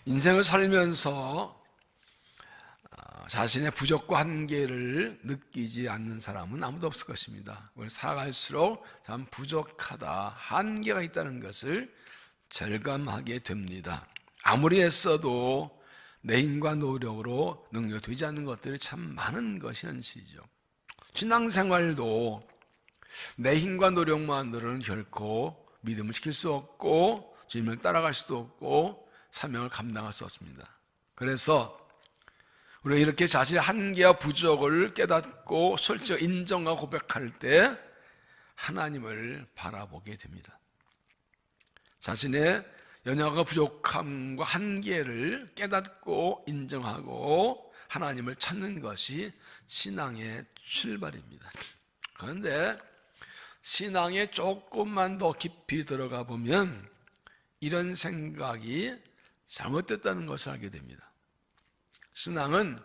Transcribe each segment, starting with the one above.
인생을 살면서 자신의 부족과 한계를 느끼지 않는 사람은 아무도 없을 것입니다. 우리 살아갈수록 참 부족하다, 한계가 있다는 것을 절감하게 됩니다. 아무리 애써도 내 힘과 노력으로 능력되지 않는 것들이 참 많은 것이 현실이죠. 신앙생활도 내 힘과 노력만으로는 결코 믿음을 지킬 수 없고 주님을 따라갈 수도 없고 사명을 감당할 수 없습니다. 그래서 우리가 이렇게 자신의 한계와 부족을 깨닫고 솔직히 인정하고 고백할 때 하나님을 바라보게 됩니다. 자신의 연약과 부족함과 한계를 깨닫고 인정하고 하나님을 찾는 것이 신앙의 출발입니다. 그런데 신앙에 조금만 더 깊이 들어가 보면 이런 생각이 잘못됐다는 것을 알게 됩니다. 신앙은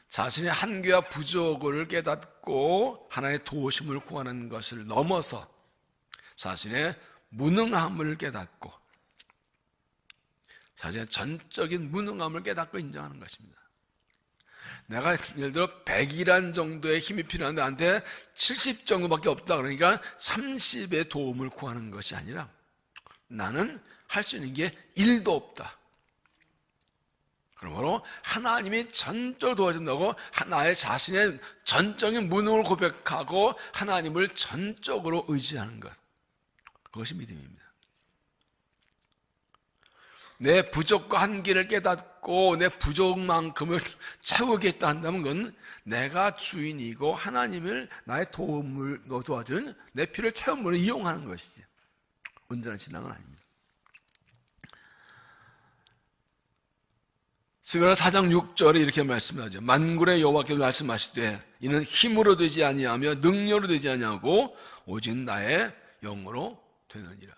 자신의 한계와 부족을 깨닫고 하나의 도우심을 구하는 것을 넘어서 자신의 무능함을 깨닫고 자신의 전적인 무능함을 깨닫고 인정하는 것입니다. 내가 예를 들어 100이란 정도의 힘이 필요한데 나한테 70 정도밖에 없다 그러니까 30의 도움을 구하는 것이 아니라 나는 할 수 있는 게 1도 없다. 그러므로 하나님이 전적으로 도와준다고 나의 자신의 전적인 무능을 고백하고 하나님을 전적으로 의지하는 것, 그것이 믿음입니다. 내 부족과 한계를 깨닫고 내 부족만큼을 채우겠다 한다면 그건 내가 주인이고 하나님을 나의 도움을 도와준 내 필요를 채움으로 이용하는 것이지 온전한 신앙은 아닙니다. 스가랴 4장 6절에 이렇게 말씀하죠. 만군의 여호와께서 말씀하시되 이는 힘으로 되지 아니하며 능력으로 되지 아니하고 오직 나의 영으로 되느니라.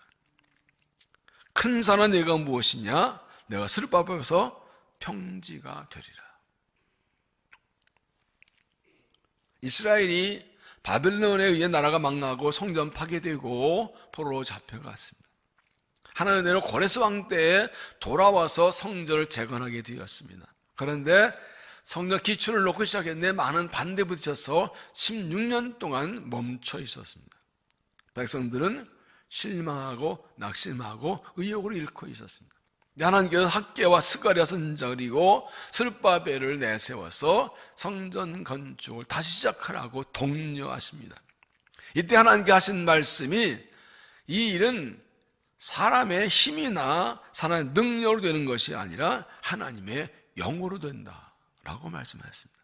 큰 산은 내가 무엇이냐? 내가 스룹바벨에서 평지가 되리라. 이스라엘이 바벨론에 의해 나라가 망하고 성전 파괴되고 포로로 잡혀갔습니다. 하나님 내로 고레스 왕 때에 돌아와서 성전을 재건하게 되었습니다. 그런데 성전 기초를 놓고 시작했는데 많은 반대 부딪혀서 16년 동안 멈춰 있었습니다. 백성들은 실망하고 낙심하고 의욕을 잃고 있었습니다. 하나님께서 학개와 스가랴 선지자 그리고 스룹바벨을 내세워서 성전 건축을 다시 시작하라고 독려하십니다. 이때 하나님께 하신 말씀이 이 일은 사람의 힘이나 사람의 능력으로 되는 것이 아니라 하나님의 영으로 된다라고 말씀하셨습니다.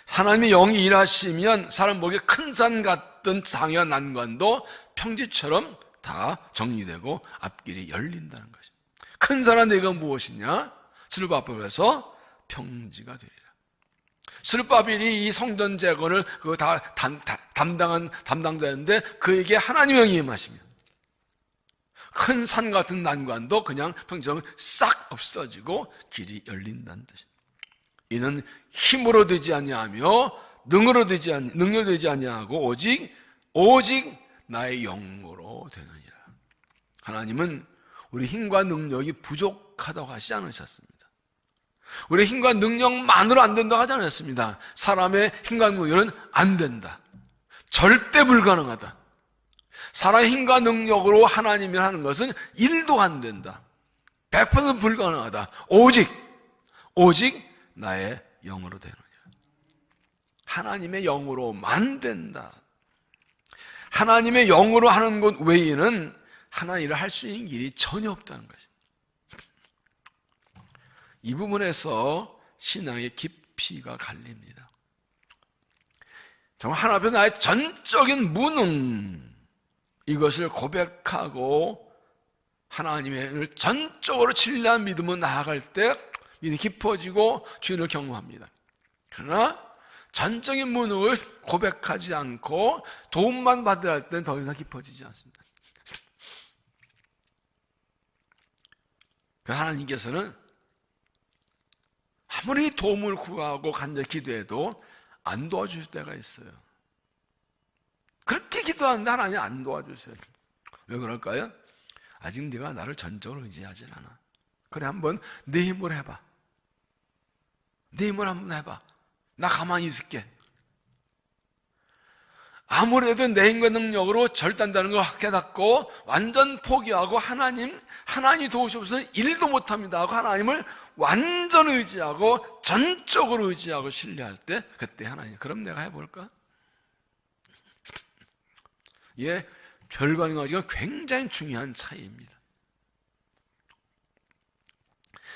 하나님의 영이 일하시면 사람 보기에 큰 산 같던 장애와 난관도 평지처럼 다 정리되고 앞길이 열린다는 것입니다. 큰 산은 내가 무엇이냐? 스룹바벨에서 평지가 되리라. 스룹바벨이 이 성전 재건을 그거 다 담당한 담당자였는데 그에게 하나님의 영이 임하시면 큰 산 같은 난관도 그냥 평지처럼 싹 없어지고 길이 열린다는 뜻입니다. 이는 힘으로 되지 아니하며 능력으로 되지 아니하고 오직 나의 영으로 되느니라. 하나님은 우리 힘과 능력이 부족하다고 하지 않으셨습니다. 우리 힘과 능력만으로 안 된다고 하지 않았습니다. 사람의 힘과 능력은 안 된다. 절대 불가능하다. 사람의 힘과 능력으로 하나님이 하는 것은 1도 안 된다. 100% 불가능하다. 오직 나의 영으로 되느니라. 하나님의 영으로만 된다. 하나님의 영으로 하는 것 외에는 하나님 일을 할 수 있는 길이 전혀 없다는 것입니다. 이 부분에서 신앙의 깊이가 갈립니다. 정말 하나님 앞에 나의 전적인 무능, 이것을 고백하고 하나님을 전적으로 신뢰한 믿음으로 나아갈 때 믿음이 깊어지고 주인을 경험합니다. 그러나 전적인 무능을 고백하지 않고 도움만 받아야 할 때는 더 이상 깊어지지 않습니다. 하나님께서는 아무리 도움을 구하고 간절히 기도해도 안 도와주실 때가 있어요. 그렇게 기도하는데 하나님 안 도와주세요. 왜 그럴까요? 아직 네가 나를 전적으로 의지하지 않아. 그래, 한번 내 힘으로 해봐. 내 힘으로 한번 해봐. 나 가만히 있을게. 아무래도 내 힘과 능력으로 절단다는 걸 깨닫고 완전 포기하고 하나님 도우시옵소서 일도 못합니다 하고 하나님을 완전 의지하고 전적으로 의지하고 신뢰할 때, 그때 하나님, 그럼 내가 해볼까? 예, 결과는 굉장히 중요한 차이입니다.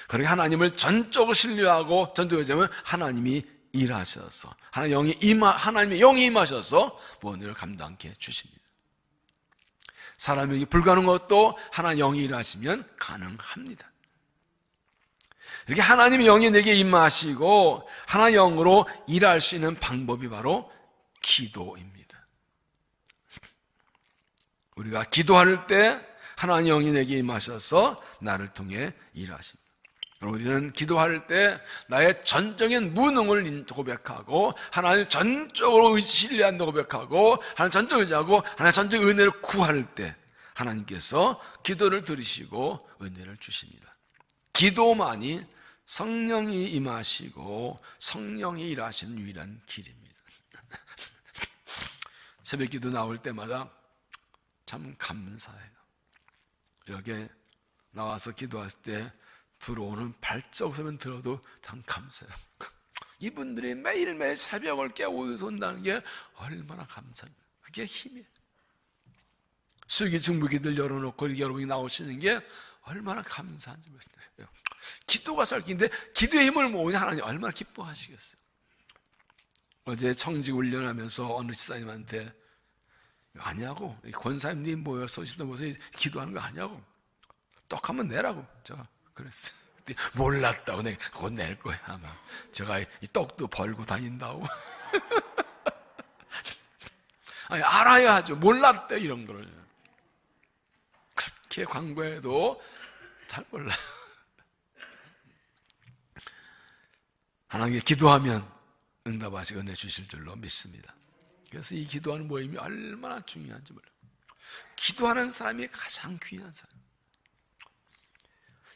그렇게 하나님을 전적으로 신뢰하고 전적으로 의지하면 하나님이 일하셔서 하나님의 영이 임하셔서 모든 일을 감당케 주십니다. 사람에게 불가능한 것도 하나님의 영이 일하시면 가능합니다. 이렇게 하나님의 영이 내게 임하시고 하나님의 영으로 일할 수 있는 방법이 바로 기도입니다. 우리가 기도할 때 하나님의 영이 내게 임하셔서 나를 통해 일하십니다. 우리는 기도할 때 나의 전적인 무능을 고백하고 하나님을 전적으로 신뢰한다고 고백하고 하나님 전적 의지하고 하나님 전적 은혜를 구할 때 하나님께서 기도를 들으시고 은혜를 주십니다. 기도만이 성령이 임하시고 성령이 일하시는 유일한 길입니다. 새벽 기도 나올 때마다 참 감사해요. 이렇게 나와서 기도했을 때 들어오는 발자국 소리만 들어도 참 감사해요. 이분들이 매일매일 새벽을 깨워서 온다는 게 얼마나 감사합니다. 그게 힘이에요. 수기 중부기들 열어놓고 이렇게 여러분이 나오시는 게 얼마나 감사한지 모르겠어요. 기도가 살기인데 기도의 힘을 모으니 하나님 얼마나 기뻐하시겠어요. 어제 청직 훈련하면서 어느 집사님한테 아니냐고, 권사님님 모여서 10분 모여서 기도하는 거 아니냐고, 떡하면 내라고 제가 그랬어요. 몰랐다고. 내가 그거 낼 거야 아마. 제가 이 떡도 벌고 다닌다고. 아니, 알아야 하죠. 몰랐대 이런 거를. 그렇게 광고해도 잘 몰라요. 하나님께 기도하면 응답하시고 은혜 주실 줄로 믿습니다. 그래서 이 기도하는 모임이 얼마나 중요한지 몰라요. 기도하는 사람이 가장 귀한 사람.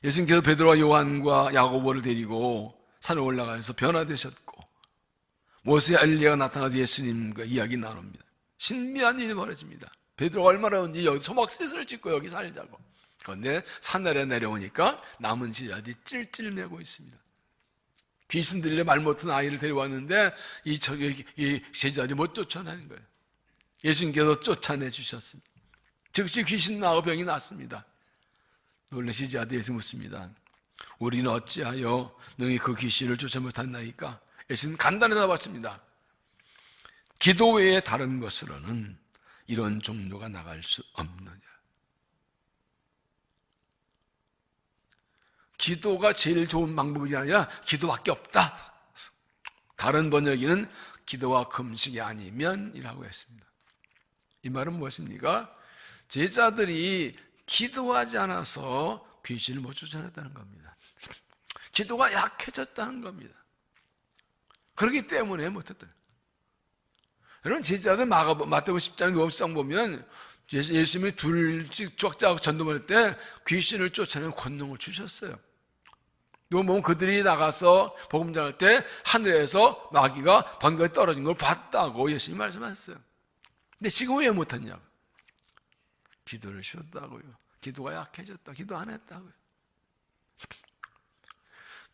예수님께서 베드로와 요한과 야고보를 데리고 산에 올라가서 변화되셨고 모세와 엘리야가 나타나서 예수님과 이야기 나눕니다. 신비한 일이 벌어집니다. 베드로가 얼마나 온지 여기 소박시설을 짓고 여기 살자고. 그런데 산아래 내려오니까 남은 제자들이 찔찔매고 있습니다. 귀신 들려 말 못한 아이를 데려왔는데 이 제자들이 못 쫓아내는 거예요. 예수님께서 쫓아내 주셨습니다. 즉시 귀신 나고 병이 났습니다. 놀라시지 아들에서 묻습니다. 우리는 어찌하여 너희 그 귀신을 쫓아 못한나이까? 예수는 간단히 답했습니다. 기도 외에 다른 것으로는 이런 종류가 나갈 수 없느냐. 기도가 제일 좋은 방법이 아니라 기도밖에 없다. 다른 번역에는 기도와 금식이 아니면 이라고 했습니다. 이 말은 무엇입니까? 제자들이 기도하지 않아서 귀신을 못 쫓아냈다는 겁니다. 기도가 약해졌다는 겁니다. 그렇기 때문에 못했다. 여러분, 제자들 마태복음 10장 9장 보면 예수님이 둘씩 쫙 전도할 때 귀신을 쫓아내는 권능을 주셨어요. 또 보면 그들이 나가서 복음 전할 때 하늘에서 마귀가 번개에 떨어진 걸 봤다고 예수님이 말씀하셨어요. 근데 지금 왜 못했냐고. 기도를 쉬었다고요. 기도가 약해졌다. 기도 안 했다고요.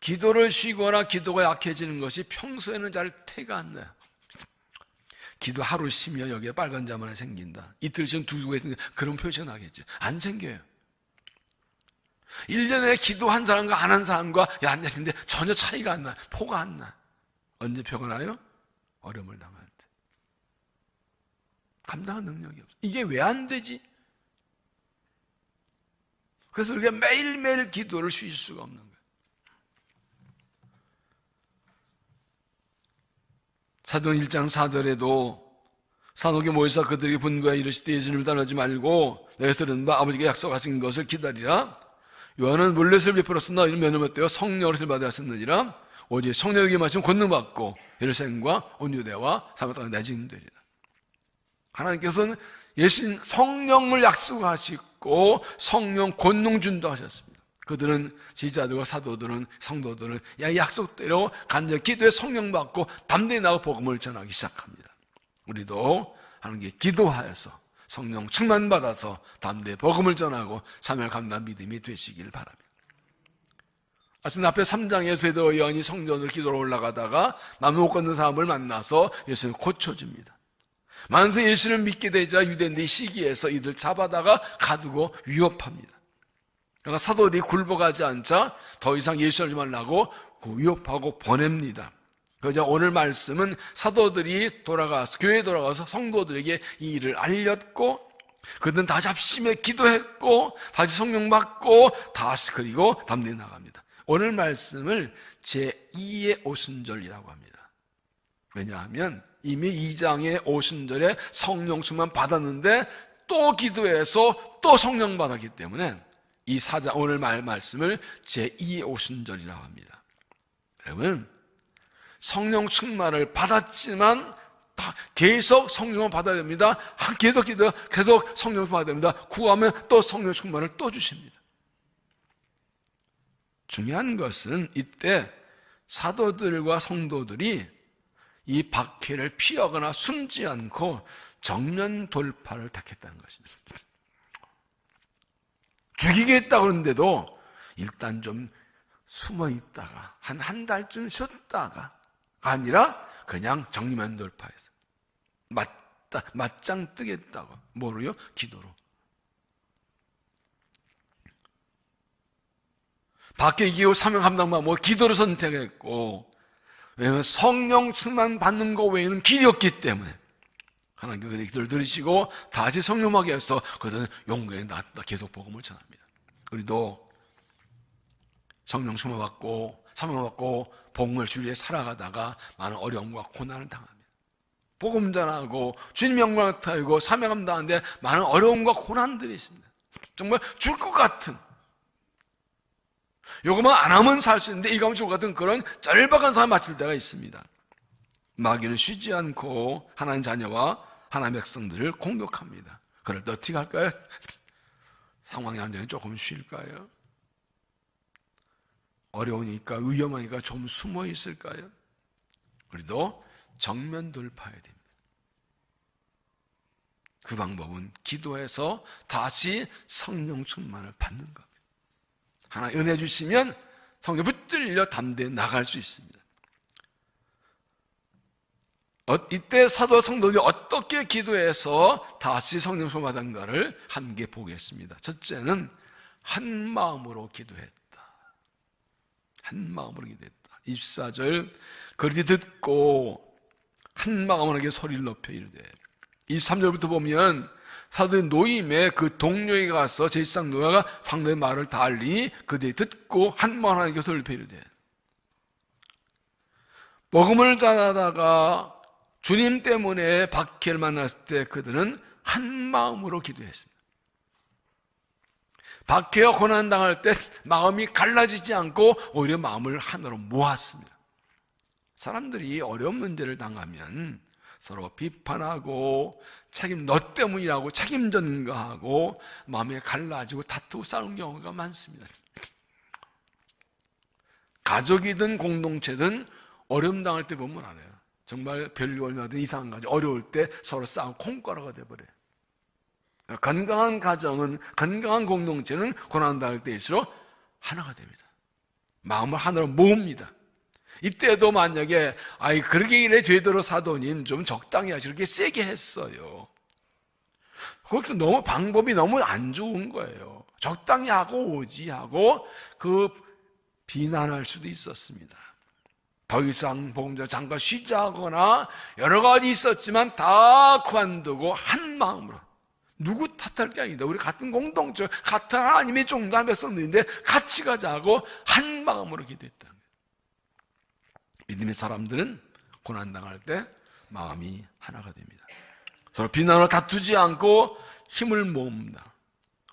기도를 쉬거나 기도가 약해지는 것이 평소에는 잘 태가 안 나요. 기도 하루 쉬면 여기에 빨간 점 하나 생긴다. 이틀 쉬면 두 개 생긴다. 그런 표시가 나겠죠. 안 생겨요. 1년에 기도한 사람과 안 한 사람과 안 했는데 전혀 차이가 안 나. 포가 안 나. 언제 표가 나요? 어려움을 당할 때. 감당할 능력이 없어. 이게 왜 안 되지? 그래서 우리가 매일매일 기도를 쉴 수가 없는 거예요. 사도행 1장 4절에도 산옥에 모여서 그들에게 분부하여 이르시되 예수님을 따르지 말고 내가 들은 바 아버지가 약속하신 것을 기다리라. 요한은 물렛을 베풀었으나 이는 면을 못되어 성령을 받았었느니라. 오직 성령에게 마시면 권능 받고 예루살렘과 온유대와 사마리아가 내 증인 되리라. 하나님께서는 예수님 성령을 약속하시고 성령 권능 준다 하셨습니다. 그들은 지지자들과 사도들은 성도들은 약속대로 간절히 기도해 성령 받고 담대히 나가 복음을 전하기 시작합니다. 우리도 하나님께 기도하여서 성령 충만 받아서 담대히 복음을 전하고 사명을 감당한 믿음이 되시길 바랍니다. 앞에 3장에서 베드로와 요한이 성전으로 기도로 올라가다가 나무 못 걷는 사람을 만나서 예수님 고쳐줍니다. 만세 예수를 믿게 되자 유대인들이 시기해서 이들 잡아다가 가두고 위협합니다. 그러나 사도들이 굴복하지 않자 더 이상 예수 알지 말라고 위협하고 보냅니다. 그래서 오늘 말씀은 사도들이 돌아가서 교회에 돌아가서 성도들에게 이 일을 알렸고 그들은 다시 합심해 기도했고 다시 성령 받고 다시 그리고 담대히 나갑니다. 오늘 말씀을 제2의 오순절이라고 합니다. 왜냐하면 이미 2장의 오순절에 성령 충만 받았는데 또 기도해서 또 성령 받았기 때문에 이 4장 오늘 말씀을 제2의 오순절이라고 합니다. 여러분 성령 충만을 받았지만 계속 성령을 받아야 됩니다. 계속 성령을 받아야 됩니다. 구하면 또 성령 충만을 또 주십니다. 중요한 것은 이때 사도들과 성도들이 이 박해를 피하거나 숨지 않고 정면 돌파를 택했다는 것입니다. 죽이겠다 그러는데도 일단 좀 숨어 있다가 한 달쯤 쉬었다가 아니라 그냥 정면 돌파해서 맞짱 뜨겠다고. 뭐로요? 기도로. 밖에 이기고 사명 감당만 기도를 선택했고, 왜냐하면 성령 충만 받는 것 외에는 길이 없기 때문에 하나님 그들의 기도를 들으시고 다시 성령하게 해서 그들은 용기에 나왔다 계속 복음을 전합니다. 우리도 성령 충만 받고 사명 받고 복음을 주위에 살아가다가 많은 어려움과 고난을 당합니다. 복음 전하고 주님 영광을 나타내고 사명 감당하는데 많은 어려움과 고난들이 있습니다. 정말 죽을 것 같은, 요것만 안 하면 살 수 있는데 이거 하면 죽을 것 같은 그런 절박한 상황에 맞출 때가 있습니다. 마귀는 쉬지 않고 하나님 자녀와 하나님의 백성들을 공격합니다. 그럴 때 어떻게 할까요? 상황이 안 되면 조금 쉴까요? 어려우니까 위험하니까 좀 숨어 있을까요? 우리도 정면 돌파해야 됩니다. 그 방법은 기도해서 다시 성령 충만을 받는 겁니다. 하나 은혜 주시면 성령 붙들려 담대히 나갈 수 있습니다. 이때 사도와 성도들이 어떻게 기도해서 다시 성령 충만 받은가를 함께 보겠습니다. 첫째는 한 마음으로 기도했다. 한 마음으로 기도했다. 24절 그들이 듣고 한 마음으로 하게 소리를 높여 이르되, 23절부터 보면 사도의 노임에 그 동료에게 가서 제1상 노아가 상도의 말을 다 알리니 그들이 듣고 한 마음으로 하게 소리를 높여 이르되, 복음을 전하다가 주님 때문에 박해를 만났을 때 그들은 한 마음으로 기도했습니다. 박해와 고난 당할 때 마음이 갈라지지 않고 오히려 마음을 하나로 모았습니다. 사람들이 어려운 문제를 당하면 서로 비판하고 책임 너 때문이라고 책임 전가하고 마음에 갈라지고 다투고 싸우는 경우가 많습니다. 가족이든 공동체든 어려움 당할 때 보면 알아요. 정말 별일이든 이상한 가정 어려울 때 서로 싸우고 콩가루가 돼버려요. 건강한 가정은, 건강한 공동체는 고난당할 때일수록 하나가 됩니다. 마음을 하나로 모읍니다. 이때도 만약에 그러게 이래 되도록 사도님 좀 적당히 하시, 그렇게 세게 했어요. 그것도 너무 방법이 너무 안 좋은 거예요. 적당히 하고 오지 하고 그 비난할 수도 있었습니다. 더 이상 복음자 잠깐 쉬자거나 여러 가지 있었지만 다 그만두고 한 마음으로, 누구 탓할 게 아니다. 우리 같은 공동체, 같은 하나님의 종단 백성들인데 같이 가자고 한 마음으로 기도했다는 거예요. 믿음의 사람들은 고난당할 때 마음이 하나가 됩니다. 서로 비난으로 다투지 않고 힘을 모읍니다.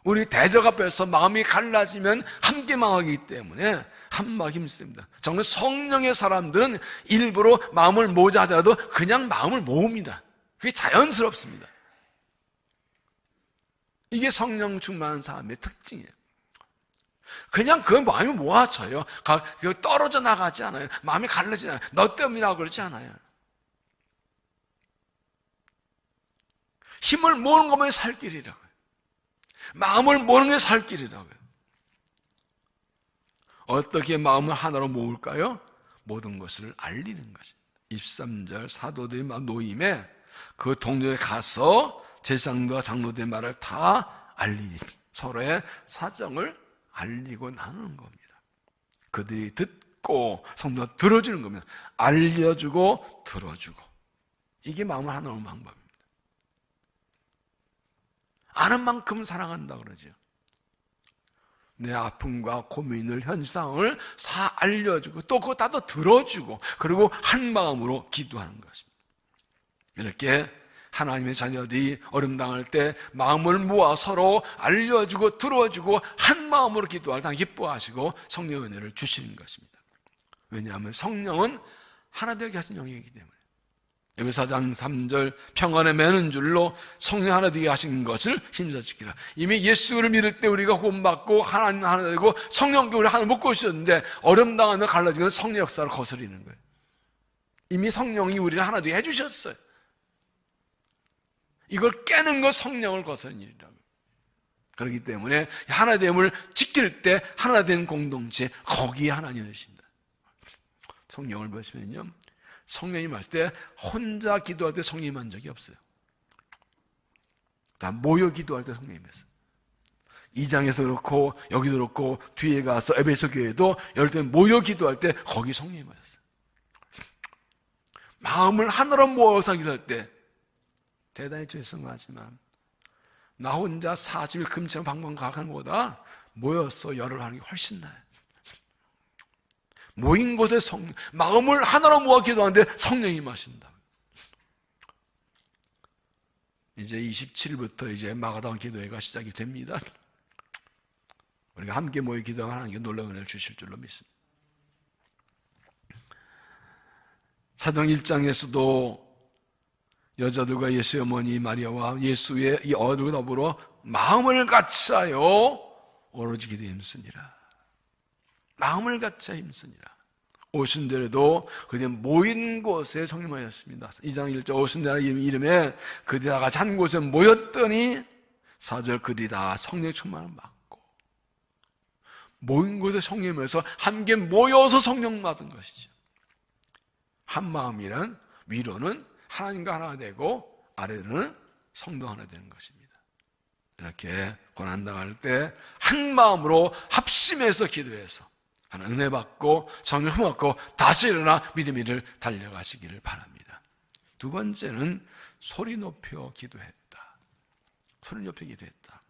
우리 대적 앞에서 마음이 갈라지면 함께 망하기 때문에 한마음 힘씁니다. 정말 성령의 사람들은 일부러 마음을 모으자 하더라도 그냥 마음을 모읍니다. 그게 자연스럽습니다. 이게 성령 충만한 사람의 특징이에요. 그냥 그 마음이 모아져요. 떨어져 나가지 않아요. 마음이 갈라지지 않아요. 너 때문이라고 그러지 않아요. 힘을 모으는 것만이 살 길이라고요. 마음을 모으는 게 살 길이라고요. 어떻게 마음을 하나로 모을까요? 모든 것을 알리는 것입니다. 23절 사도들이 모임에 그 동료에 가서 제사장과 장로들의 말을 다 알리니 서로의 사정을 알리고 나누는 겁니다. 그들이 듣고 성도가 들어주는 겁니다. 알려주고 들어주고. 이게 마음을 하나로 모으는 방법입니다. 아는 만큼 사랑한다 그러죠. 내 아픔과 고민을, 현상을 다 알려주고 또 그거 다 들어주고 그리고 한 마음으로 기도하는 것입니다. 이렇게 하나님의 자녀들이 어려움 당할 때 마음을 모아 서로 알려주고 들어주고 한 마음으로 기도할 때 기뻐하시고 성령의 은혜를 주시는 것입니다. 왜냐하면 성령은 하나 되게 하신 영이기 때문에. 에베소 4장 3절 평안에 매는 줄로 성령 하나 되게 하신 것을 힘써 지키라. 이미 예수를 믿을 때 우리가 구원받고 하나님 하나 되고 성령께 우리 하나 묶고 있었는데 어려움 당하면 갈라지면 성령 역사를 거스리는 거예요. 이미 성령이 우리를 하나 되게 해주셨어요. 이걸 깨는 것 성령을 거스르는 일이라고. 그렇기 때문에 하나됨을 지킬 때 하나된 공동체 거기에 하나님을 계신다. 성령을 보시면요, 성령이 말할 때 혼자 기도할 때 성령이 만 적이 없어요. 다 모여 기도할 때 성령이 임했어요. 2장에서 그렇고 여기도 그렇고 뒤에 가서 에베소 교회도 열두 모여 기도할 때 거기 성령이 임하셨어요. 마음을 하나로 모아서 기도할 때 대단히 죄송하지만 나 혼자 40일 금치랑 방방 가는 것보다 모여서 열을 하는 게 훨씬 나아요. 모인 곳에 마음을 하나로 모아 기도하는데 성령이 임하신다. 이제 27일부터 이제 마가다운 기도회가 시작이 됩니다. 우리가 함께 모여 기도하면 하나님께 놀라운 은혜를 주실 줄로 믿습니다. 사도행 1장에서도 여자들과 예수의 어머니 마리아와 예수의 이 어들과 더불어 마음을 같이하여 오로지 기도에 힘쓰니라. 마음을 같이하여 힘쓰니라. 오신 데에도 그들 모인 곳에 성령하였습니다. 2장 1절 오신 데라 이름에 그들이 다 같이 한 곳에 모였더니 4절 그들이 다 성령의 충만을 받고 모인 곳에 성령이면서 함께 모여서 성령 받은 것이죠. 한 마음이란 위로는 하나님과 하나 되고 아래로는 성도 하나 되는 것입니다. 이렇게 고난당할 때 한 마음으로 합심해서 기도해서 하나 은혜 받고 성령 받고 다시 일어나 믿음의 일을 달려가시기를 바랍니다. 두 번째는 소리 높여 기도했다. 소리 높여 기도했다.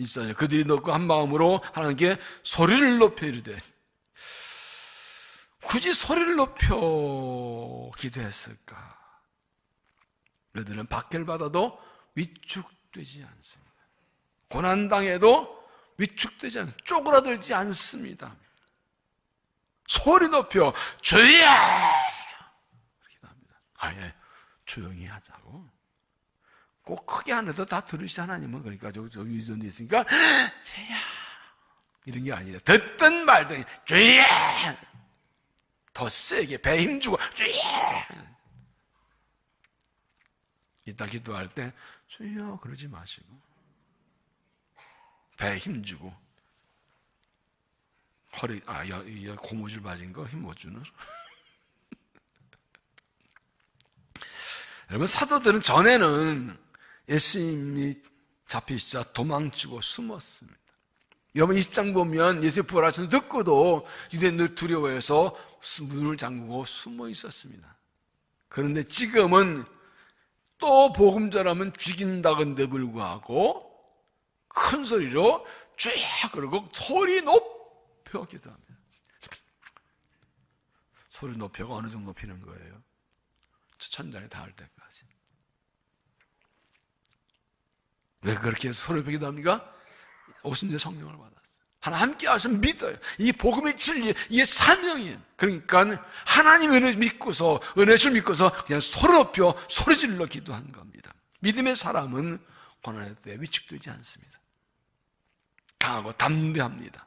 1절 그들이 높고 한 마음으로 하나님께 소리를 높여 이르되 굳이 소리를 높여 기도했을까? 그들은 박해를 받아도 위축되지 않습니다. 고난당해도 위축되지 않습니다. 쪼그라들지 않습니다. 소리 높여 주여! 그렇게 합니다. 아예 조용히 하자고. 꼭 크게 안 해도 다 들으시지 하나님은. 그러니까 저기 유전돼 있으니까 주여! 이런 게 아니라 듣든 말든 주여! 더 세게 배 힘주고 주여! 이따 기도할 때 주여 그러지 마시고 배에 힘주고 허리 고무줄 맞은 거 힘 못 주는. 여러분 사도들은 전에는 예수님이 잡히시자 도망치고 숨었습니다. 여러분 20장 보면 예수의 부활하신 듣고도 유대인들 두려워해서 문을 잠그고 숨어 있었습니다. 그런데 지금은 또 복음 전하면 죽인다건데 불구하고 큰 소리로 쫙 그러고 소리 높여 기도합니다. 소리 높여가 어느 정도 높이는 거예요? 천장에 닿을 때까지. 왜 그렇게 소리 높여 기도합니까? 오신 데 성령을 받았어요. 하나 함께 하시면 믿어요. 이 복음의 진리, 이게 사명이에요. 그러니까 하나님 은혜 믿고서, 은혜를 믿고서 그냥 소리 높여 소리질러 기도한 겁니다. 믿음의 사람은 고난할 때 위축되지 않습니다. 강하고 담대합니다.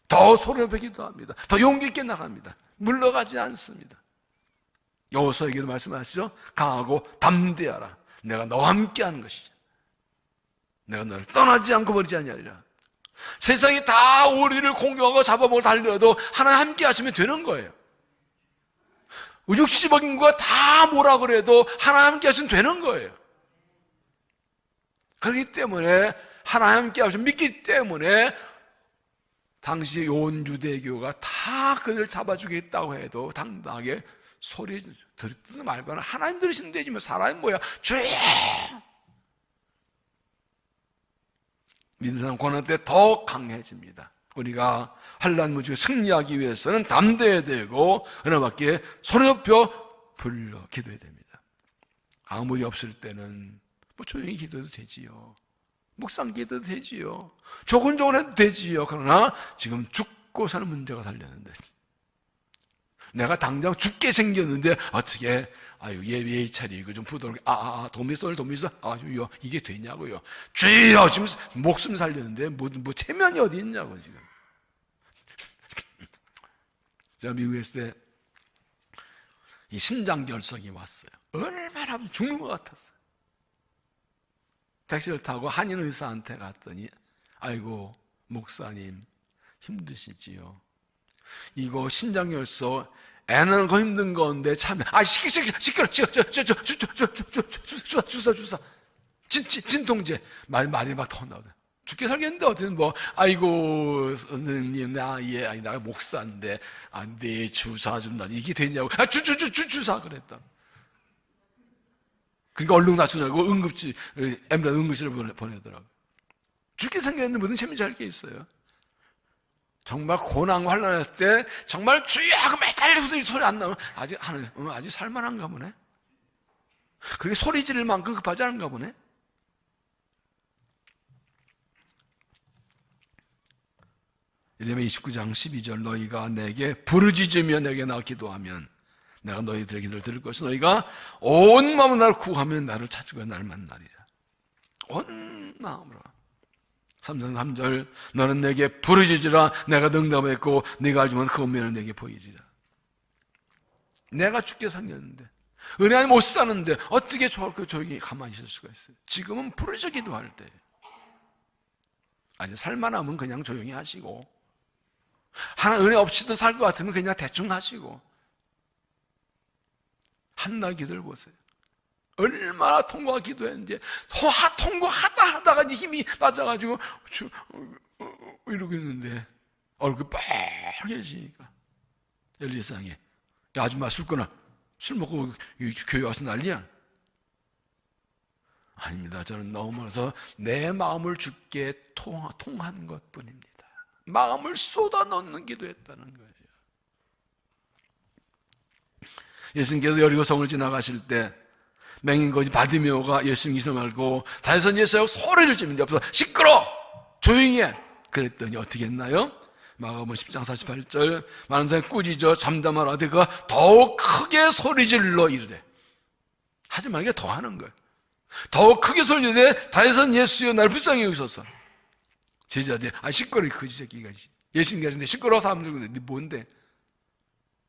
더 소리높여 기도합니다. 더 용기 있게 나갑니다. 물러가지 않습니다. 여호수아에게도 말씀하시죠. 강하고 담대하라. 내가 너와 함께하는 것이죠. 내가 너를 떠나지 않고 버리지 아니하리라. 세상이 다 우리를 공격하고 잡아먹을 달려도 하나님 함께 하시면 되는 거예요. 60억 인구가 다 뭐라 그래도 하나님 함께 하시면 되는 거예요. 그렇기 때문에 하나님 함께 하시면 믿기 때문에 당시 온 유대교가 다 그들 잡아주겠다고 해도 당당하게 소리 듣든 말거나 하나님 들으시면 되지 뭐 사람이 뭐야 주여 믿는 사람 고난 때 더 강해집니다. 우리가 환난 무지개 승리하기 위해서는 담대해야 되고 은혜받기에 소리 높여 불러 기도해야 됩니다. 아무리 없을 때는 뭐 조용히 기도해도 되지요. 묵상 기도해도 되지요. 조근조근 해도 되지요. 그러나 지금 죽고 사는 문제가 달렸는데 내가 당장 죽게 생겼는데 어떻게 예의 차리고 좀 부드럽게 도미솔 이게 되냐고요. 주여 지금 목숨 살렸는데 뭐 체면이 어디 있냐고 지금. 제가 미국에 있을 때 이 신장결석이 왔어요. 얼마나 죽는 것 같았어요. 택시를 타고 한인 의사한테 갔더니 아이고 목사님 힘드시지요. 이거 신장결석 애는 거 힘든 건데 참 시끄러 주사 진통제 말이 막 더 나오다. 죽게 살겠는데 어쨌든 뭐 아이고 선생님 내가 목사인데 네 주사 좀 나 이게 되냐고 주사 그랬다. 그러니까 얼른 놔주냐고 응급실을 보내더라고. 죽게 생겼는데 무슨 재미 잘 게 있어요. 정말 고난 환난할 때 정말 주여 하고 매달려서 소리 안 나면 아직 살만한가 보네. 그렇게 소리 지를 만큼 급하지 않은가 보네. 이러면 29장 12절 너희가 내게 부르짖으며 내게 나와 기도하면 내가 너희들의 기도를 들을 것이고 너희가 온 마음으로 나를 구하면 나를 찾고 나를 만나리라. 온 마음으로. 3절 너는 내게 부르짖으라 내가 응답했고 네가 알지만 그 은혜는 내게 보이리라. 내가 죽게 생겼는데 은혜 아니 못 사는데 어떻게 저기 가만히 있을 수가 있어요. 지금은 부르짖어 기도할 때 아직 살만하면 그냥 조용히 하시고 하나 은혜 없이도 살 것 같으면 그냥 대충 하시고 한날 기도를 보세요. 얼마나 통과가 기도했는지 통과하다가 힘이 빠져가지고 이러고 있는데 얼굴 빨개지니까 열리상에 야 아줌마 술 끊어. 술 먹고 교회 와서 난리야. 아닙니다. 저는 너무 멀어서 내 마음을 주께 통한 것뿐입니다. 마음을 쏟아넣는 기도했다는 거예요. 예수님께서 여리고성을 지나가실 때 맹인 거지 바디메오가 예수님 기술 말고 다윗은 예수하고 소리를 지르는데 앞에서 시끄러! 조용히 해! 그랬더니 어떻게 했나요? 마가복음 10장 48절 많은 사람이 꾸짖어 잠잠하라 그가 더욱 크게 소리질러 이르되 하지 말게 더 하는 거예요. 더욱 크게 소리질러 다윗은 예수여 날 불쌍히 여기소서. 제자들이 시끄러워 거지 새끼가 예수님 계신데 시끄러워 사람들 근데 뭔데?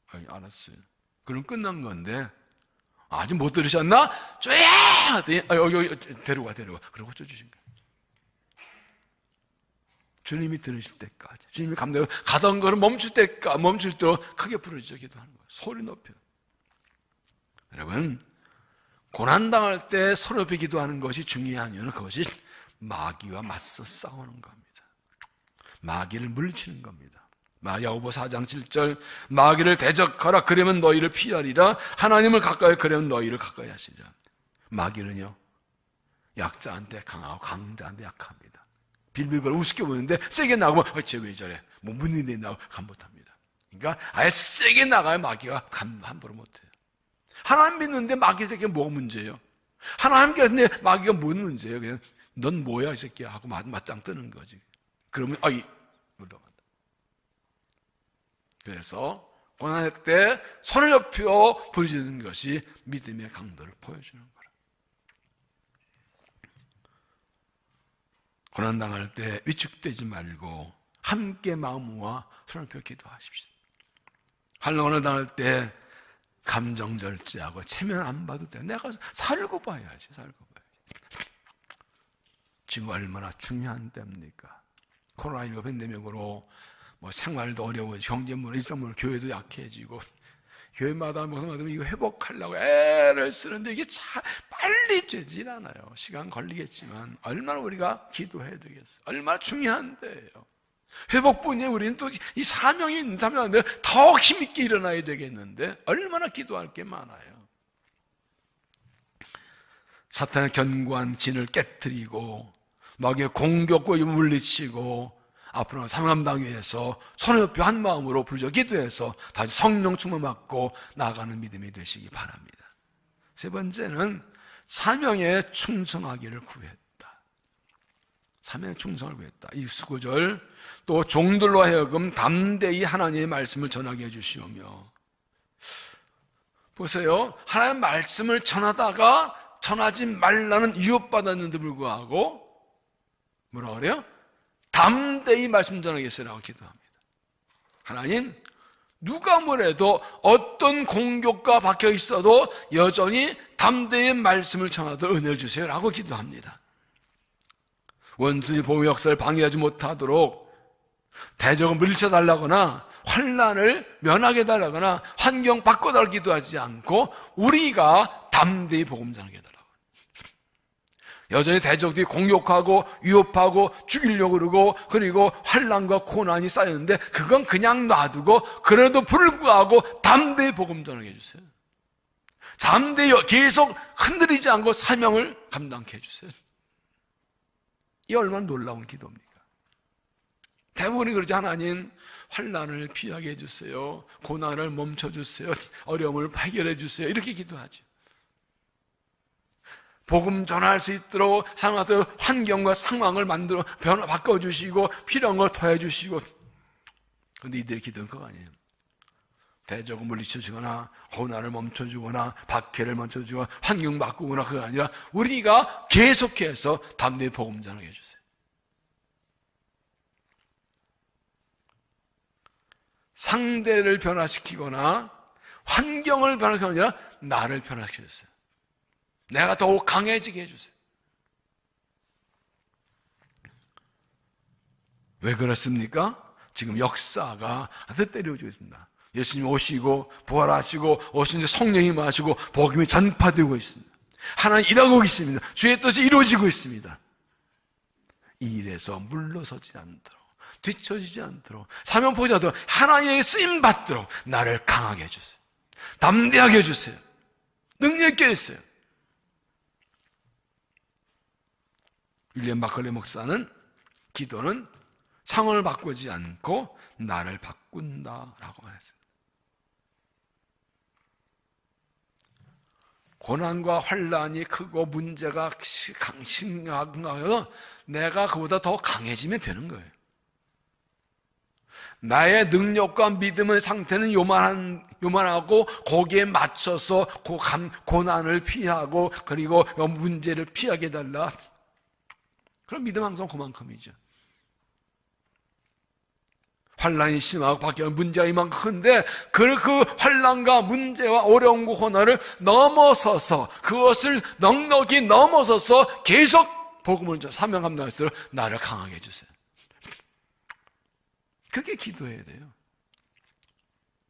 알았어요. 그럼 끝난 건데 아직 못 들으셨나? 쪼야! 여기 데려가. 그러고 쫓으신 거예요. 주님이 들으실 때까지, 주님이 감당하고 가던 거를 멈출 때로 크게 부르짖어 기도하는 거예요. 소리 높여. 여러분, 고난당할 때 소리 높여 기도하는 것이 중요한 이유는 그것이 마귀와 맞서 싸우는 겁니다. 마귀를 물리치는 겁니다. 야고보 4장 7절 마귀를 대적하라 그러면 너희를 피하리라 하나님을 가까이 그러면 너희를 가까이 하시리라. 마귀는요 약자한테 강하고 강자한테 약합니다. 빌빌거려 우습게 보는데 세게 나가면 쟤 왜 저래 뭐 무슨 일이 나고 감 못합니다. 그러니까 아예 세게 나가야 마귀가 함부로 못해요. 하나님 믿는데 마귀 새끼가 뭐가 문제예요? 하나님 믿는데 마귀가 뭔 문제예요? 그냥 넌 뭐야 이 새끼야 하고 맞짱 뜨는 거지. 그러면 물러간다. 그래서 고난할 때 손을 높여 부르짖는 것이 믿음의 강도를 보여주는 거라. 고난당할 때 위축되지 말고 함께 마음 모아 손을 펴 기도하십시오. 환난을 당할 때 감정 절제하고 체면 안 봐도 돼. 내가 살고 봐야지. 지금 얼마나 중요한 때입니까? 코로나19 팬데믹으로 뭐 생활도 어려워, 경제물, 일상물, 교회도 약해지고, 교회마다 무슨 말하면 이거 회복하려고 애를 쓰는데 이게 빨리 되질 않아요. 시간 걸리겠지만 얼마나 우리가 기도해야 되겠어요. 얼마나 중요한데요. 회복뿐이 우리는 또 이 사명이 있는 사람인데 더 힘있게 일어나야 되겠는데 얼마나 기도할 게 많아요. 사탄의 견고한 진을 깨뜨리고 마귀의 공격과 물리치고 앞으로 상암당 위에서 손을 펴 한 마음으로 부르짖어 기도해서 다시 성령 충만 받고 나아가는 믿음이 되시기 바랍니다. 세 번째는 사명에 충성하기를 구했다. 사명에 충성을 구했다. 이 19절 또 종들로 하여금 담대히 하나님의 말씀을 전하게 해주시오며, 보세요. 하나님의 말씀을 전하다가 전하지 말라는 위협받았는데 불구하고 뭐라 그래요? 담대히 말씀 전하겠어라고 기도합니다. 하나님, 누가 뭐래도 어떤 공격과 박혀 있어도 여전히 담대히 말씀을 전하도록 은혜를 주세요라고 기도합니다. 원수의 보호 역사를 방해하지 못하도록 대적을 물리쳐달라거나 환난을 면하게 해달라거나 환경 바꿔달라고 기도하지 않고 우리가 담대히 복음 전하게 해달라고. 여전히 대적들이 공격하고 위협하고 죽이려고 그러고 그리고 환난과 고난이 쌓였는데 그건 그냥 놔두고 그래도 불구하고 담대히 복음 전하게 해주세요. 담대히 계속 흔들리지 않고 사명을 감당케 해주세요. 이 얼마나 놀라운 기도입니까? 대부분이 그러지. 하나님, 환난을 피하게 해주세요. 고난을 멈춰주세요. 어려움을 해결해 주세요. 이렇게 기도하죠. 복음 전할 수 있도록 상황의 환경과 상황을 만들어 바꿔주시고 필요한 걸 더해주시고. 그런데 이들의 기도는 그거 아니에요. 대적을 물리쳐주거나 고난을 멈춰주거나 박해를 멈춰주거나 환경 바꾸거나 그거 아니라 우리가 계속해서 담대히 복음 전하게 해주세요. 상대를 변화시키거나 환경을 변화시키는 게 아니라 나를 변화시켜주세요. 내가 더욱 강해지게 해주세요. 왜 그렇습니까? 지금 역사가 아주 때려주고 있습니다. 예수님 오시고 부활하시고 오신 성령이 임하시고 복음이 전파되고 있습니다. 하나님 일하고 있습니다. 주의 뜻이 이루어지고 있습니다. 이 일에서 물러서지 않도록, 뒤처지지 않도록, 사명 포기하지 않도록 하나님의 쓰임 받도록 나를 강하게 해주세요. 담대하게 해주세요. 능력 있게 해주세요. 윌리엄 마컬리 목사는 기도는 상황을 바꾸지 않고 나를 바꾼다라고 말했습니다. 고난과 환난이 크고 문제가 심각하고 내가 그보다 더 강해지면 되는 거예요. 나의 능력과 믿음의 상태는 요만하고 거기에 맞춰서 고난을 피하고 그리고 문제를 피하게 해달라. 그럼 믿음 항상 그만큼이죠. 환난이 심하고 밖에 문제가 이만큼 큰데 그 환난과 문제와 어려움과 고난을 넘어서서 그것을 넉넉히 넘어서서 계속 복음을 사명 감당할수록 나를 강하게 해주세요. 그게 기도해야 돼요.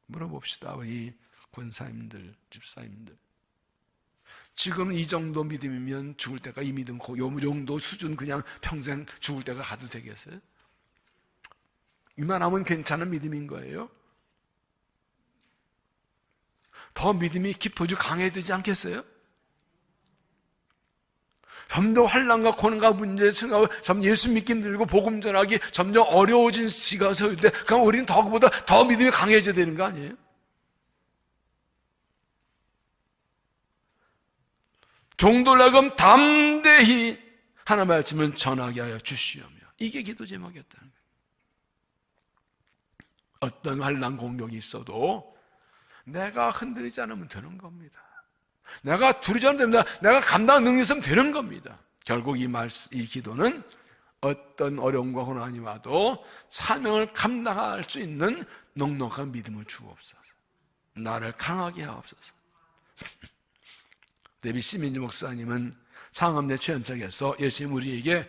물어봅시다. 우리 권사님들, 집사님들. 지금 이 정도 믿음이면 죽을 때가 이 믿음, 요 정도 수준 그냥 평생 죽을 때가 가도 되겠어요? 이만하면 괜찮은 믿음인 거예요? 더 믿음이 깊어지고 강해지지 않겠어요? 점점 환난과 고난과 문제를 생각하고 점점 예수 믿기 늘고 복음 전하기 점점 어려워진 시가 서일 때 그럼 우리는 그보다 더 믿음이 강해져야 되는 거 아니에요? 종들라금 담대히 하나님의 말씀을 전하게 하여 주시오며. 이게 기도 제목이었다는 거예요. 어떤 환난 공격이 있어도 내가 흔들리지 않으면 되는 겁니다. 내가 두려워하면 됩니다. 내가 감당 능력이 있으면 되는 겁니다. 결국 이 기도는 어떤 어려움과 고난이 와도 사명을 감당할 수 있는 넉넉한 믿음을 주옵소서. 나를 강하게 하옵소서. 데비 시민지 목사님은 상암대 최연착에서 예수님 우리에게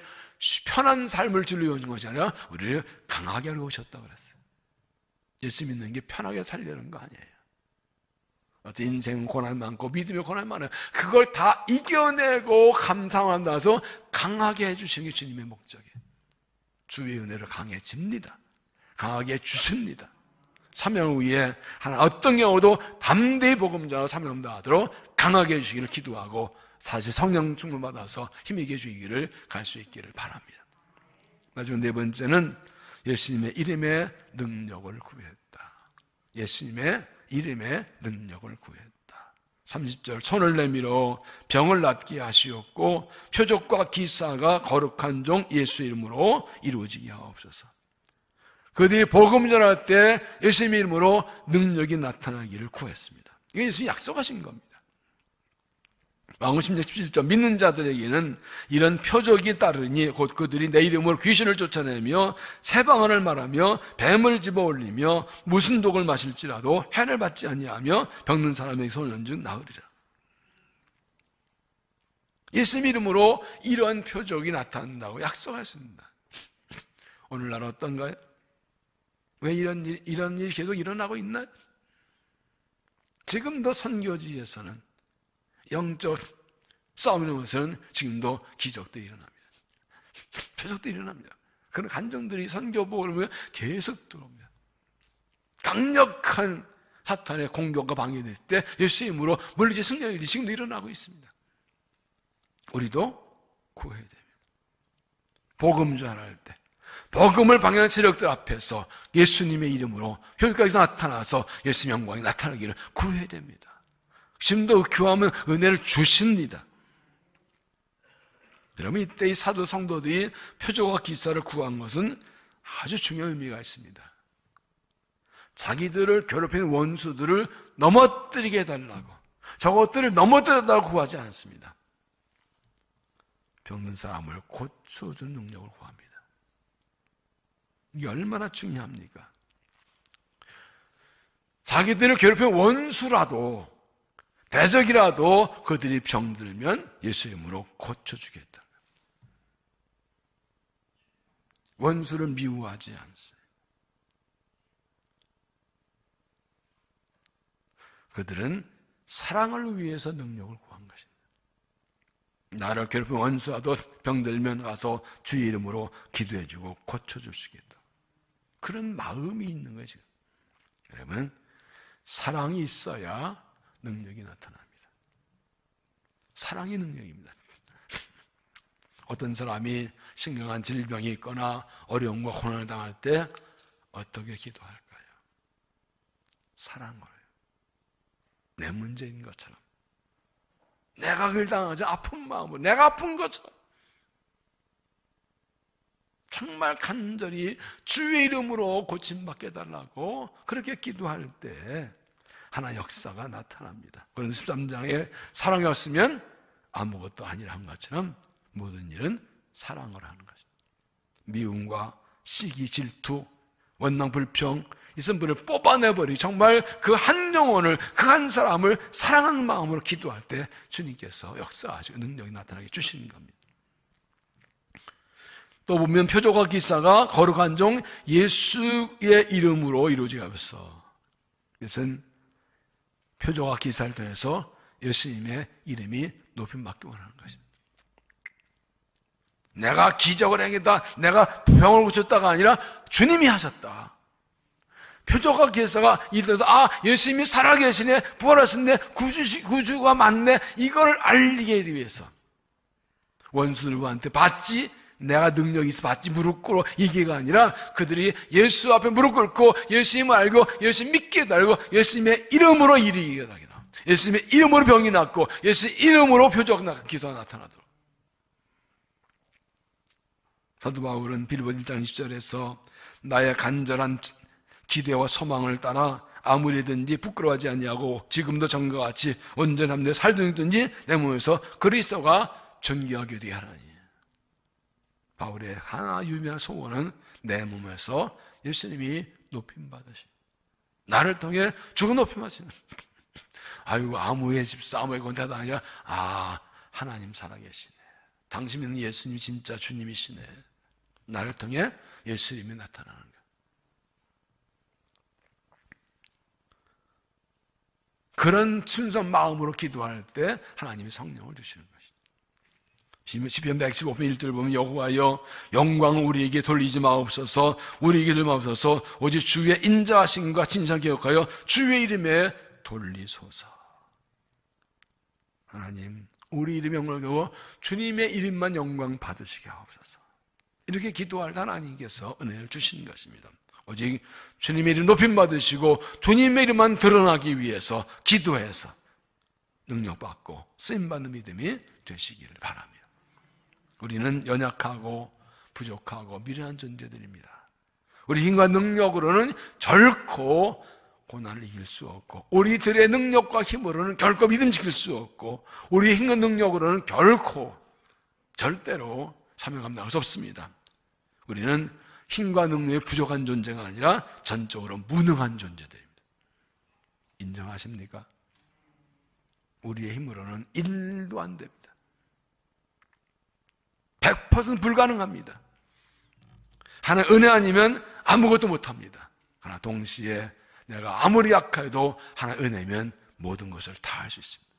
편한 삶을 들려오신 것이 아니라 우리를 강하게 하려 오셨다고 그랬어요. 예수 믿는 게 편하게 살려는 거 아니에요. 어떤 인생 고난 많고 믿음의 고난 많아요. 그걸 다 이겨내고 감상하고 나서 강하게 해주시는 게 주님의 목적이에요. 주의 은혜로 강해집니다. 강하게 해주십니다. 사명을 위해 하나 어떤 경우도 담대히 복음 전하고 사명 다하도록 강하게 해주시기를 기도하고 사실 성령 충만 받아서 힘있게 해주기를 갈 수 있기를 바랍니다. 마지막 네 번째는 예수님의 이름의 능력을 구했다. 예수님의 이름의 능력을 구했다. 30절 손을 내밀어 병을 낫게 하시었고 표적과 기사가 거룩한 종 예수 이름으로 이루어지게 하옵소서. 그들이 복음 전할 때 예수님 이름으로 능력이 나타나기를 구했습니다. 이게 예수님이 약속하신 겁니다. 마가복음 10장 17절 믿는 자들에게는 이런 표적이 따르니 곧 그들이 내 이름으로 귀신을 쫓아내며 새 방언을 말하며 뱀을 집어올리며 무슨 독을 마실지라도 해를 받지 아니하며 병든 사람에게 손을 얹은 나으리라. 예수님 이름으로 이런 표적이 나타난다고 약속했습니다. 오늘날 어떤가요? 왜 이런 일이 계속 일어나고 있나요? 지금도 선교지에서는 영적 싸움이 오면서는 지금도 기적들이 일어납니다. 표적들이 일어납니다. 그런 간정들이 선교복을 보면 계속 들어옵니다. 강력한 사탄의 공격과 방해됐을 때 예수의 이름으로 물리치 승리의 일이 지금도 일어나고 있습니다. 우리도 구해야 됩니다. 복음 전할 때 복음을 방해하는 세력들 앞에서 예수님의 이름으로 효과에서 나타나서 예수의 영광이 나타나기를 구해야 됩니다. 지금도 교하면 은혜를 주십니다. 여러분 이때 이 사도 성도들이 표적과 기사를 구한 것은 아주 중요한 의미가 있습니다. 자기들을 괴롭히는 원수들을 넘어뜨리게 해달라고, 저것들을 넘어뜨려달라고 구하지 않습니다. 병든 사람을 고쳐주는 능력을 구합니다. 이게 얼마나 중요합니까? 자기들을 괴롭히는 원수라도 대적이라도 그들이 병들면 예수의 이름으로 고쳐주겠다. 원수를 미워하지 않습니다. 그들은 사랑을 위해서 능력을 구한 것입니다. 나를 괴롭히는 원수라도 병들면 가서 주의 이름으로 기도해주고 고쳐줄 수 있겠다. 그런 마음이 있는 거죠. 여러분, 사랑이 있어야 능력이 나타납니다. 사랑이 능력입니다. 어떤 사람이 심각한 질병이 있거나 어려움과 고난을 당할 때 어떻게 기도할까요? 사랑으로요. 내 문제인 것처럼, 내가 그걸 당하지 아픈 마음으로, 내가 아픈 것처럼 정말 간절히 주의 이름으로 고침받게 해달라고 그렇게 기도할 때 하나의 역사가 나타납니다. 그런 13장에 사랑이 없으면 아무것도 아니라 한 것처럼 모든 일은 사랑으로 하는 것입니다. 미움과 시기, 질투, 원망, 불평, 이 선분을 뽑아내버리 정말 그 한 영혼을, 그 한 사람을 사랑하는 마음으로 기도할 때 주님께서 역사하시고 능력이 나타나게 주시는 겁니다. 또 보면 표적과 기사가 거룩한 종 예수의 이름으로 이루어지게 하면서, 이것은 표적과 기사를 통해서 예수님의 이름이 높임받기 원하는 것입니다. 내가 기적을 행했다, 내가 병을 고쳤다가 아니라 주님이 하셨다. 표적과 기사가 이들어서 예수님이 살아계시네, 부활하셨네, 구주가 맞네, 이걸 알리기 위해서 원수들한테 받지, 내가 능력이 있어 받지 무릎 꿇어 이게가 아니라 그들이 예수 앞에 무릎 꿇고 예수님을 알고 예수님 믿게 달고 예수님의 이름으로 일이 일어나게 나옵니다. 예수님의 이름으로 병이 낫고 예수님의 이름으로 표적 기사가 나타나도록. 사도 바울은 빌립보 1장 10절에서 나의 간절한 기대와 소망을 따라 아무리든지 부끄러워하지 아니하고 지금도 전과 같이 온전한 내 살든지 내 몸에서 그리스도가 존귀하게 되게 하라니. 바울의 하나 유명한 소원은 내 몸에서 예수님이 높임받으시, 나를 통해 주가 높임하시는. 아이고, 아무의 집사, 아무의 권태도 아니라, 하나님 살아계시네. 당신은 예수님 진짜 주님이시네. 나를 통해 예수님이 나타나는 거야. 그런 순수한 마음으로 기도할 때 하나님이 성령을 주시는 것이죠. 시편 115편 1절 보면 여호와여 영광을 우리에게 돌리지 마옵소서, 우리에게 돌리지 마옵소서, 오직 주의 인자하심과 진실을 기억하여 주의 이름에 돌리소서. 하나님, 우리 이름의 영광을 두고 주님의 이름만 영광 받으시게 하옵소서. 이렇게 기도할 때 하나님께서 은혜를 주시는 것입니다. 오직 주님의 이름 높임 받으시고 주님의 이름만 드러나기 위해서 기도해서 능력받고 쓰임받는 믿음이 되시기를 바랍니다. 우리는 연약하고 부족하고 미련한 존재들입니다. 우리 힘과 능력으로는 결코 고난을 이길 수 없고, 우리들의 능력과 힘으로는 결코 믿음 지킬 수 없고, 우리의 힘과 능력으로는 결코 절대로 사명 감당할 수 없습니다. 우리는 힘과 능력이 부족한 존재가 아니라 전적으로 무능한 존재들입니다. 인정하십니까? 우리의 힘으로는 1도 안 됩니다. 100% 불가능합니다. 하나의 은혜 아니면 아무것도 못합니다. 그러나 동시에 내가 아무리 약해도 하나의 은혜면 모든 것을 다 할 수 있습니다.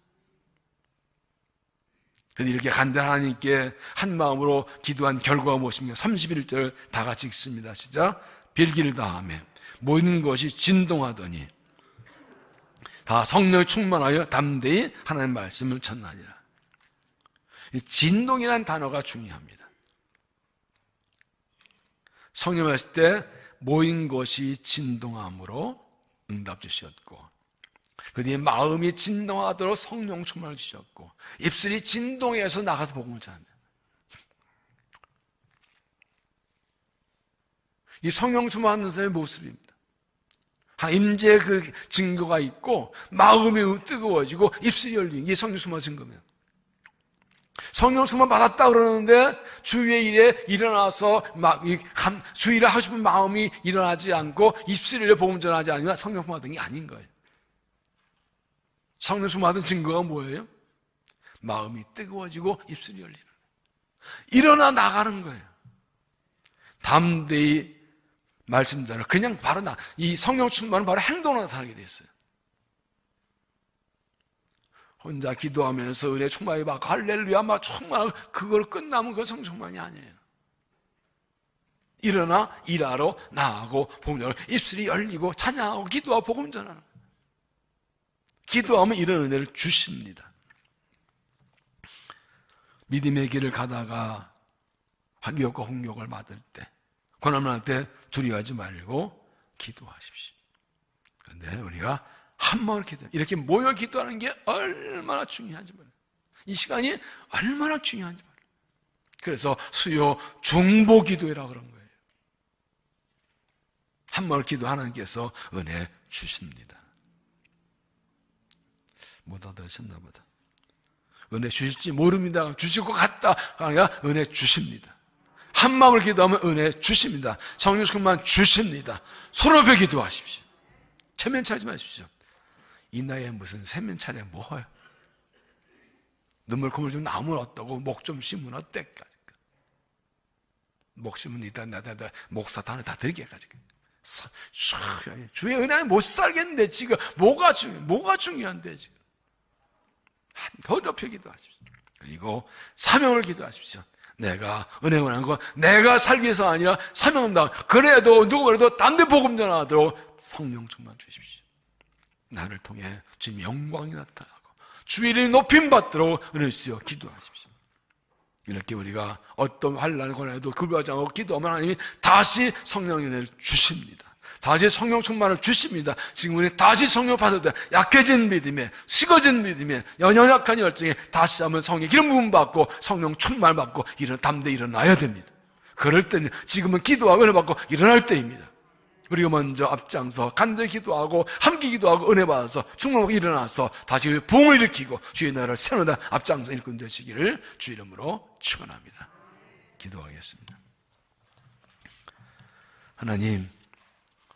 그래서 이렇게 간단한 하나님께 한 마음으로 기도한 결과가 무엇입니까? 31절 다 같이 읽습니다. 시작. 빌기를 다하며 모든 것이 진동하더니 다 성령에 충만하여 담대히 하나님의 말씀을 전하니라. 진동이라는 단어가 중요합니다. 성령 말씀 때 모인 것이 진동함으로 응답 주셨고, 그뒤에 마음이 진동하도록 성령 충만을 주셨고, 입술이 진동해서 나가서 복음을 전합니다. 이 성령 충만하는 사람의 모습입니다. 임재의 그 증거가 있고 마음이 뜨거워지고 입술이 열리는 게 성령 충만 증거입니다. 성령 충만 받았다 그러는데 주의 일에 일어나서 주일에 하고 싶은 마음이 일어나지 않고 입술이 열려 복음 전하지 않으면 성령 충만 받은 게 아닌 거예요. 성령 충만 받은 증거가 뭐예요? 마음이 뜨거워지고 입술이 열리는 거예요. 일어나 나가는 거예요. 담대히 말씀대로 그냥 바로 이 성령 충만은 바로 행동으로 나타나게 돼 있어요. 혼자 기도하면서 은혜 충만히 막 할렐루야 막 충만하고 그걸 끝나면 그건 성령 충만이 아니에요. 일어나 일하러 나가고 복음 전하고 입술이 열리고 찬양하고 기도하고 복음 전하는 거예요. 기도하면 이런 은혜를 주십니다. 믿음의 길을 가다가 위협과 홍역을 받을 때, 고난을 때 두려워하지 말고 기도하십시오. 그런데 우리가 한 마음으로 기도, 이렇게 모여 기도하는 게 얼마나 중요한지 몰라요. 이 시간이 얼마나 중요한지 몰라요. 그래서 수요 중보 기도회라고 그런 거예요. 한 마음으로 기도 하나님께서 은혜 주십니다. 못 알아들으셨나 보다. 은혜 주실지 모릅니다. 주실 것 같다. 그러니까 은혜 주십니다. 한 마음을 기도하면 은혜 주십니다. 성령 충만 주십니다. 서로 벽 기도하십시오. 체면 차리지 마십시오. 이 나이에 무슨 세면 차려 뭐해요? 눈물 콧물 좀 나오면 어떠고 목 좀 심으면 어때까지. 목 심으면 이따 목사탄을 다 드리게까지. 주의 은혜 못 살겠는데 지금 뭐가 중요한데 지금. 더 높여 기도하십시오. 그리고 사명을 기도하십시오. 내가 은혜 원하는 거 내가 살기 위해서 아니라 사명한다. 그래도 누구라도 담대 복음 전하도록 성령 충만 주십시오. 나를 통해 주님 영광이 나타나고 주의 이름이 높임 받도록 은혜 주시어 기도하십시오. 이렇게 우리가 어떤 환난을 고난에도 급여하지 않고 기도하면 하나님이 다시 성령의 은혜를 주십니다. 다시 성령 충만을 주십니다. 지금 우리 다시 성령 받을 때 약해진 믿음에, 식어진 믿음에, 연약한 열정에 다시 한번 성령의 기름 부음 받고 성령 충만 받고 담대히 일어나야 됩니다. 그럴 때는 지금은 기도하고 은혜 받고 일어날 때입니다. 우리가 먼저 앞장서 간절히 기도하고 함께 기도하고 은혜 받아서 충만하고 일어나서 다시 부흥을 일으키고 주의 나라를 세우다 앞장서 일꾼 되시기를 주 이름으로 축원합니다. 기도하겠습니다. 하나님,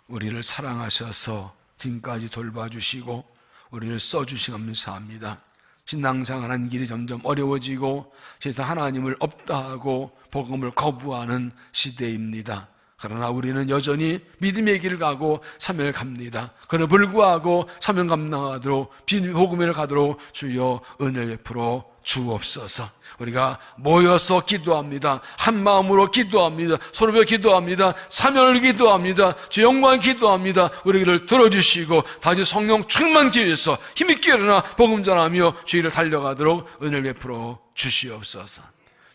우리를 사랑하셔서 지금까지 돌봐주시고 우리를 써주신 감사합니다. 신앙생활하는 길이 점점 어려워지고 세상 하나님을 없다 하고 복음을 거부하는 시대입니다. 그러나 우리는 여전히 믿음의 길을 가고 사명을 갑니다. 그러나 불구하고 사명 감당하도록 복음을 가도록 주여 은혜를 베풀어 주옵소서. 우리가 모여서 기도합니다. 한 마음으로 기도합니다. 서로 기도합니다. 사명을 기도합니다. 주 영광 기도합니다. 우리를 들어주시고 다시 성령 충만 기회에서 힘있게 일어나 복음 전하며 주의를 달려가도록 은혜를 베풀어 주시옵소서.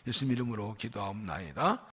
예수님 이름으로 기도하옵나이다.